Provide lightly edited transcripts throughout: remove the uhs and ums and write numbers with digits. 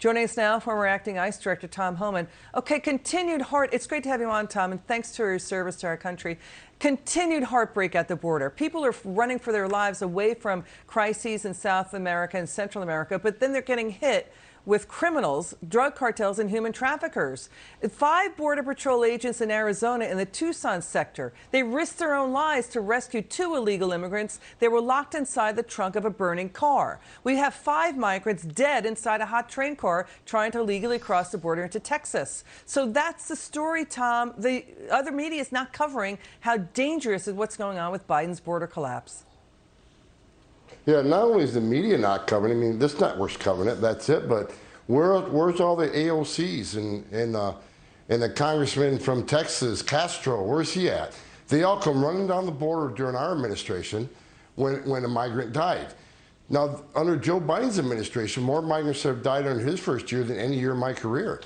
Joining us now, former acting ICE Director Tom Homan. Okay, continued it's great to have you on, Tom, and thanks for your service to our country. Continued heartbreak at the border. People are running for their lives away from crises in South America and Central America, but then they're getting hit with criminals, drug cartels, and human traffickers. 5 Border Patrol agents in Arizona in the Tucson sector, they risked their own lives to rescue 2 illegal immigrants. They were locked inside the trunk of a burning car. We have 5 migrants dead inside a hot train car trying to legally cross the border into Texas. So that's the story, Tom. The other media is not covering how dangerous is what's going on with Biden's border collapse. Yeah, not only is the media not covering it, I mean, this network's covering it, that's it, but where's all the AOCs and the congressman from Texas, Castro, where's he at? They all come running down the border during our administration when a migrant died. Now, under Joe Biden's administration, more migrants have died under his first year than any year in my career,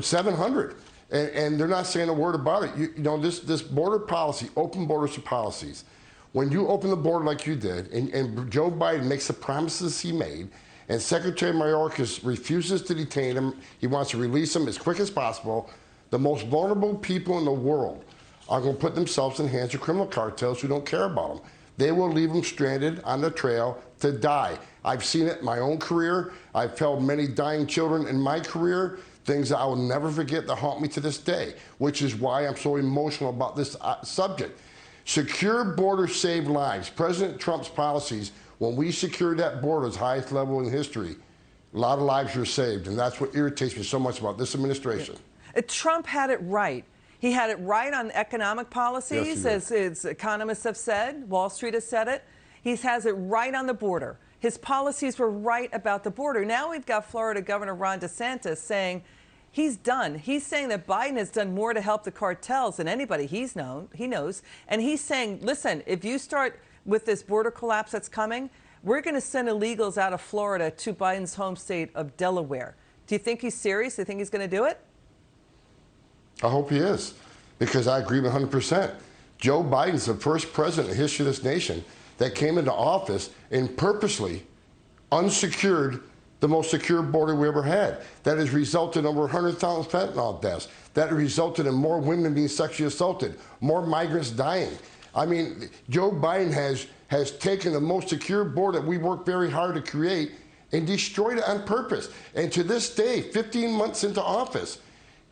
700. And they're not saying a word about it. You know, this border policy, open borders policies, when you open the border like you did, and Joe Biden makes the promises he made, and Secretary Mayorkas refuses to detain him, he wants to release him as quick as possible, the most vulnerable people in the world are going to put themselves in the hands of criminal cartels who don't care about them. They will leave them stranded on the trail to die. I've seen it in my own career. I've held many dying children in my career, things that I will never forget that haunt me to this day, which is why I'm so emotional about this subject. Secure borders save lives. President Trump's policies, when we secured that border at the highest level in history, a lot of lives were saved, and that's what irritates me so much about this administration. Trump had it right. He had it right on economic policies, yes, as economists have said. Wall Street has said it. He has it right on the border. His policies were right about the border. Now we've got Florida Governor Ron DeSantis saying he's done. He's saying that Biden has done more to help the cartels than anybody he knows. And he's saying, listen, if you start with this border collapse that's coming, we're going to send illegals out of Florida to Biden's home state of Delaware. Do you think he's serious? Do you think he's going to do it? I hope he is, because I agree 100%. Joe Biden's the first president in the history of this nation that came into office and purposely unsecured the most secure border we ever had. That has resulted in over 100,000 fentanyl deaths. That has resulted in more women being sexually assaulted, more migrants dying. I mean, Joe Biden has taken the most secure border that we worked very hard to create and destroyed it on purpose. And to this day, 15 months into office,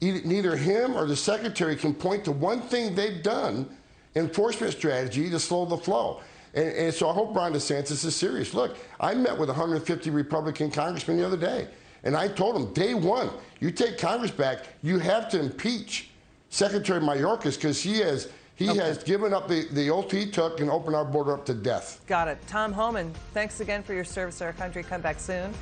neither him or the secretary can point to one thing they've done, enforcement strategy, to slow the flow. And so I hope Ron DeSantis is serious. Look, I met with 150 Republican congressmen the other day, and I told them, day one, you take Congress back, you have to impeach Secretary Mayorkas, because he has given up the oath he took and opened our border up to death. Got it. Tom Homan, thanks again for your service to our country. Come back soon.